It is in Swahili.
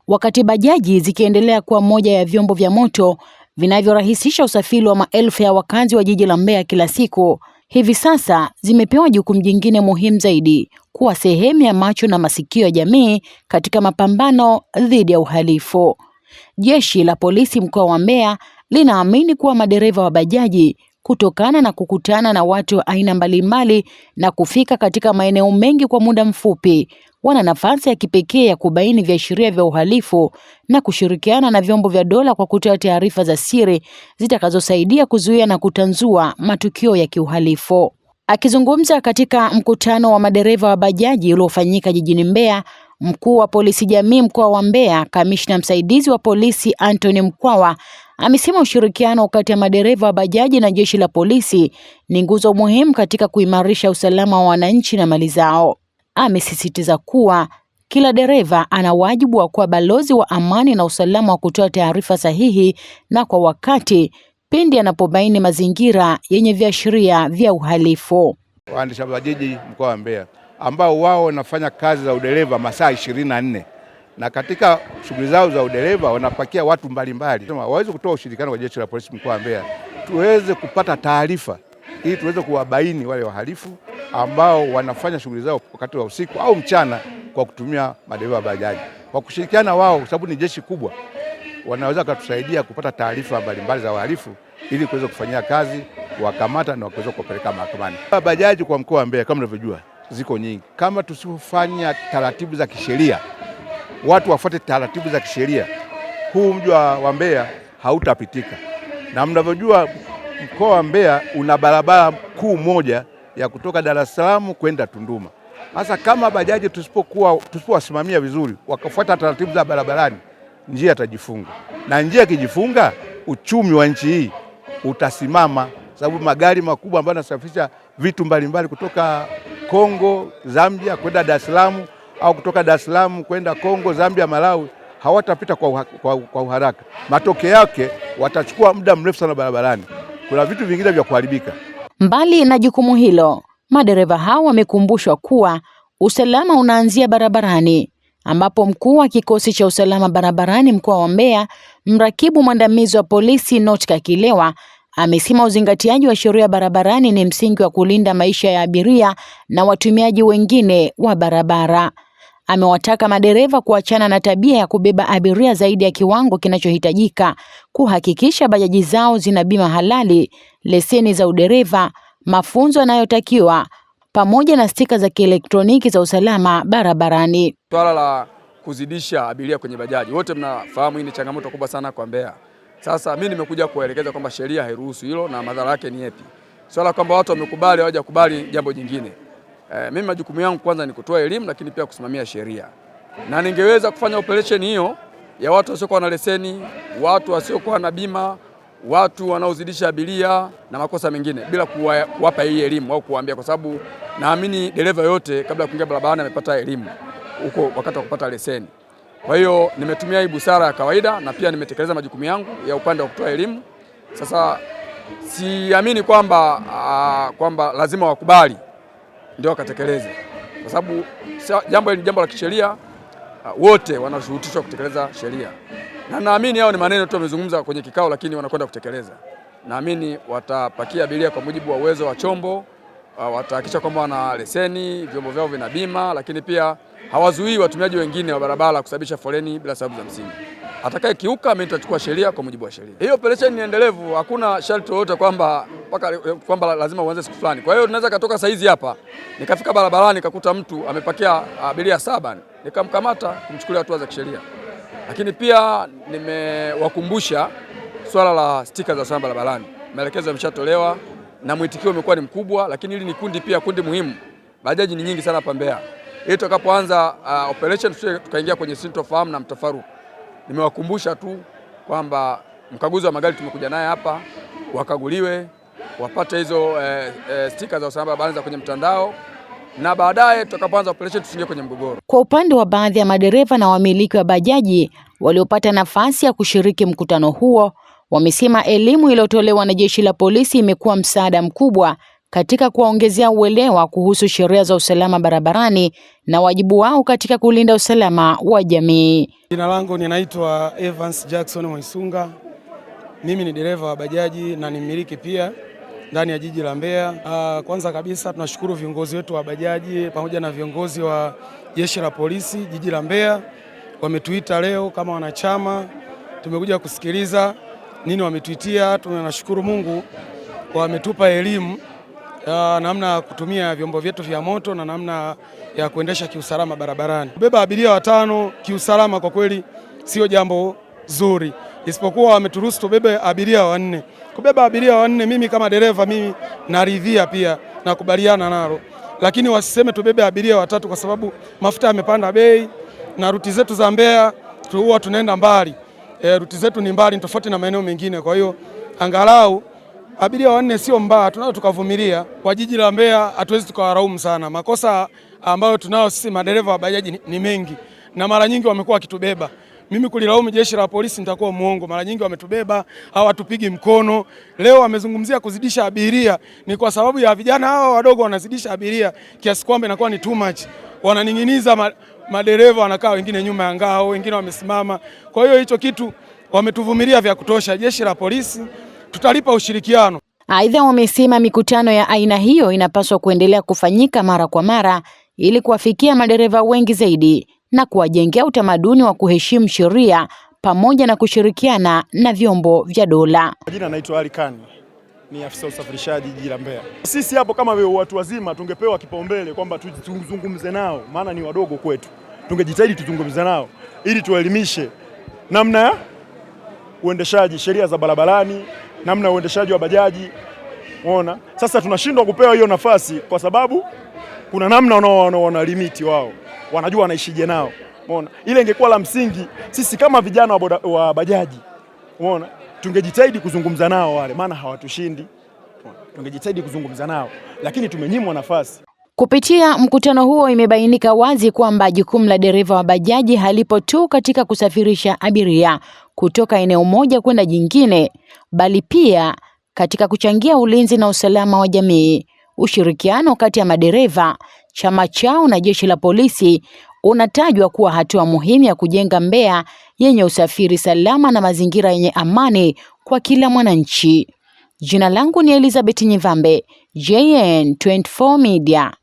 Wakati bajaji zikiendelea kuwa moja ya vyombo vya moto vinavyorahisisha usafiri wa maelfu ya wakazi wa jiji la Mbeya kila siku, hivi sasa zimepewa jukumu jingine muhimu zaidi, kuwa sehemu ya macho na masikio ya jamii katika mapambano dhidi ya uhalifu. Jeshi la polisi mkoa wa Mbeya linaamini kuwa madereva wa bajaji, kutokana na kukutana na watu wa aina mbalimbali na kufika katika maeneo mengi kwa muda mfupi, wana nafasi ya kipekee ya kubaini viashiria vya uhalifu na kushirikiana na vyombo vya dola kwa kutoa taarifa za siri zitakazosaidia kuzuia na kutanzua matukio ya kiuhalifu. Akizungumza katika mkutano wa madereva wa bajaji uliofanyika jijini Mbeya, mkuu wa polisi jamii mkoa wa Mbeya, kamishna msaidizi wa polisi Anthony Mkwawa, amesema ushirikiano kati ya madereva wa bajaji na jeshi la polisi ni nguzo muhimu katika kuimarisha usalama wa wananchi na mali zao. Amesisitiza kuwa kila dereva ana wajibu wa kuwa balozi wa amani na usalama wa kutoa taarifa sahihi na kwa wakati pindi anapobaini mazingira yenye viashiria vya uhalifu. Waendesha bajaji mkoa wa Mbeya ambao wao wanafanya kazi za udereva masaa 24 na katika shughuli zao za udereva wanapakia watu mbalimbali, waweze kutoa ushirikiano kwa jeshi la polisi mkoa wa Mbeya tuweze kupata taarifa ili tuweze kuwabaini wale wahalifu ambao wanafanya shughuli zao wakati wa usiku au mchana kwa kutumia madereva bajaji. Kwa kushirikiana wao, kwa sababu ni jeshi kubwa, wanaweza kutusaidia kupata taarifa mbalimbali za wahalifu ili kuweza kufanyia kazi, kuwakamata na kuweza kupeleka mahakamani. Bajaji kwa mkoa wa Mbeya kama mnavyojua ziko nyingi. Kama tusifanya taratibu za kisheria, watu wafuate taratibu za kisheria, huu mji wa Mbeya hautapitika. Na mnavyojua mkoa wa Mbeya una barabara kuu moja ya kutoka Dar es Salaam kwenda Tunduma. Sasa kama bajaji tusipowasimamia vizuri, wakafuata taratibu za barabarani, njia itajifunga. Na njia ikijifunga, uchumi wa nchi hii utasimama, sababu magari makubwa ambayo yanasafirisha vitu mbalimbali kutoka Kongo, Zambia kwenda Dar es Salaam au kutoka Dar es Salaam kwenda Kongo, Zambia, Malawi hawatapita kwa uharaka. Matokeo yake watachukua muda mrefu sana barabarani. Kuna vitu vingine vya kuharibika. Mbali na jukumu hilo, madereva hao wamekumbushwa kuwa usalama unaanzia barabarani, ambapo mkuu wa kikosi cha usalama barabarani mkoa wa Mbeya, mrakibu mwandamizi wa polisi Notka Kilewa, amesema uzingatiaji wa sheria barabarani ni msingi wa kulinda maisha ya abiria na watumiaji wengine wa barabara. Amewataka madereva kuachana na tabia ya kubeba abiria zaidi ya kiwango kinachohitajika, kuhakikisha bajaji zao zina bima halali, leseni za udereva, mafunzo yanayotakiwa pamoja na stika za kielektroniki za usalama barabarani. Swala la kuzidisha abiria kwenye bajaji, wote mnafahamu hii ni changamoto kubwa sana kwa Mbeya. Sasa mimi nimekuja kuelekeza kwamba sheria hairuhusu hilo na madhara yake ni yapi. Swala kwamba watu wamekubali hawajakubali jambo jingine. Mimi majukumu yangu kwanza ni kutoa elimu, lakini pia kusimamia sheria. Na ningeweza kufanya operation hiyo ya watu wasiokuwa na leseni, watu wasiokuwa na bima, watu wanaozidisha abiria na makosa mengine bila kuwapa hii elimu au kuwaambia, kwa sababu naamini dereva yote kabla ya kuingia barabarani amepata elimu huko wakati wa kupata leseni. Kwa hiyo nimetumia hii busara ya kawaida na pia nimetekeleza majukumu yangu ya upande wa kutoa elimu. Sasa siamini kwamba lazima wakubali ndio wakatekeleze, kwa sababu jambo hili ni jambo la kisheria, wote wanashurutishwa kutekeleza sheria. Na naamini hao ni maneno tu wamezungumza kwenye kikao, lakini wanakwenda kutekeleza. Naamini watapakia abiria kwa mujibu wa uwezo wa chombo, watahakikisha kwamba wana leseni, vyombo vyao vina bima, lakini pia hawazuii watumiaji wengine wa barabara kusababisha foleni bila sababu za msingi. Atakaye kiuka mimi nitachukua sheria kwa mujibu wa sheria. Hiyo operation ni endelevu, hakuna sharti lolote kwamba lazima uanze siku fulani. Kwa hiyo tunaweza katoka saizi hapa, nikafika barabarani nikakuta mtu amepakia abiria 7, nikamkamata kumchukulia hatua za kisheria. Lakini pia nimewakumbusha swala la stika za usalama barabarani. Maelekezo yameshatolewa na mwitikio umekuwa ni mkubwa, lakini hili ni kundi muhimu. Bajaji ni nyingi sana hapa Mbeya. Ili tutakapoanza operation tukaingia kwenye sintofahamu na mtafaruku. Nimewakumbusha tu kwamba mkaguzi wa magari tumekuja naye hapa, wakaguliwe, wapate hizo stika za usalama barabarani kwenye mtandao, na baadaye tutakapoanza operation tusingie kwenye mgogoro. Kwa upande wa baadhi ya madereva na wamiliki wa bajaji waliopata nafasi ya kushiriki mkutano huo, wamesema elimu iliyotolewa na jeshi la polisi imekuwa msaada mkubwa katika kuwaongezea uelewa kuhusu sheria za usalama barabarani na wajibu wao katika kulinda usalama wa jamii. Jina langu ninaitwa Evans Jackson Mwisunga. Mimi ni dereva wa bajaji na ni mmiliki pia ndani ya jiji la Mbeya. Kwanza kabisa tunashukuru viongozi wetu wa bajaji pamoja na viongozi wa jeshi la polisi jiji la Mbeya. Wametuita leo kama wanachama, tumekuja kusikiliza nini wametuitia. Tunashukuru Mungu wametupa elimu namna ya kutumia vyombo vyetu vya moto na namna ya kuendesha kiusalama barabarani. Kubeba abiria 5 kiusalama kwa kweli sio jambo zuri, isipokuwa wameturuhusu tubebe abiria 4. Kubeba abiria 4 mimi kama dereva mimi naridhia pia na kubaliana nalo, lakini wasiseme tubebe abiria 3 kwa sababu mafuta yamepanda bei na ruti zetu za Mbeya huwa tunaenda mbali. Ruti zetu ni mbali tofauti na maeneo mengine, kwa hiyo angalau abiria 4 sio mbaya, tunao tukavumilia. Kwa jiji la Mbeya hatuwezi tukawaraumu sana. Makosa ambayo tunao sisi madereva wa bajaji ni mengi na mara nyingi wamekuwa wakitubeba. Mimi kulilaumu jeshi la polisi nitakuwa muongo. Mara nyingi wametubeba, hawatupigi mkono. Leo wamezungumzia kuzidisha abiria, ni kwa sababu ya vijana hao wadogo wanazidisha abiria kiasi kwamba inakuwa ni too much. Wananing'iniza madereva, wanakaa wengine nyuma ya ngao, wengine wamesimama. Kwa hiyo hicho kitu wametuvumilia vya kutosha. Jeshi la polisi tutalipa ushirikiano. Aidha, wamesema mikutano ya aina hiyo inapaswa kuendelea kufanyika mara kwa mara ili kuwafikia madereva wengi zaidi na kuwajengea utamaduni wa kuheshimu sheria pamoja na kushirikiana na vyombo vya dola. Jina naitwa Ali Khan, ni afisa usafirishaji jiji la Mbeya. Sisi hapo kama watu wazima tungepewa kipaumbele kwamba tuzungumze nao, maana ni wadogo kwetu. Tungejitahidi tuzungumze nao ili tuelimishe namna ya uendeshaji, sheria za barabarani, namna ya uendeshaji wa bajaji. Unaona? Sasa tunashindwa kupewa hiyo nafasi kwa sababu kuna namna wana limiti wao. Wanajua wanaishije nao. Unaona? Ile ingekuwa la msingi sisi kama vijana wa bajaji. Unaona? Tungejitahidi kuzungumza nao wale, maana hawatushindi. Tungejitahidi kuzungumza nao, lakini tumenyimwa nafasi. Kupitia mkutano huo imebainika wazi kwamba jukumu la dereva wa bajaji halipo tu katika kusafirisha abiria kutoka eneo moja kwenda jingine, bali pia katika kuchangia ulinzi na usalama wa jamii. Ushirikiano kati ya madereva, chama chao na jeshi la polisi unatajwa kuwa hatua muhimu ya kujenga Mbeya yenye usafiri salama na mazingira yenye amani kwa kila mwananchi. Jina langu ni Elizabeth Nyivambe, JN24 Media.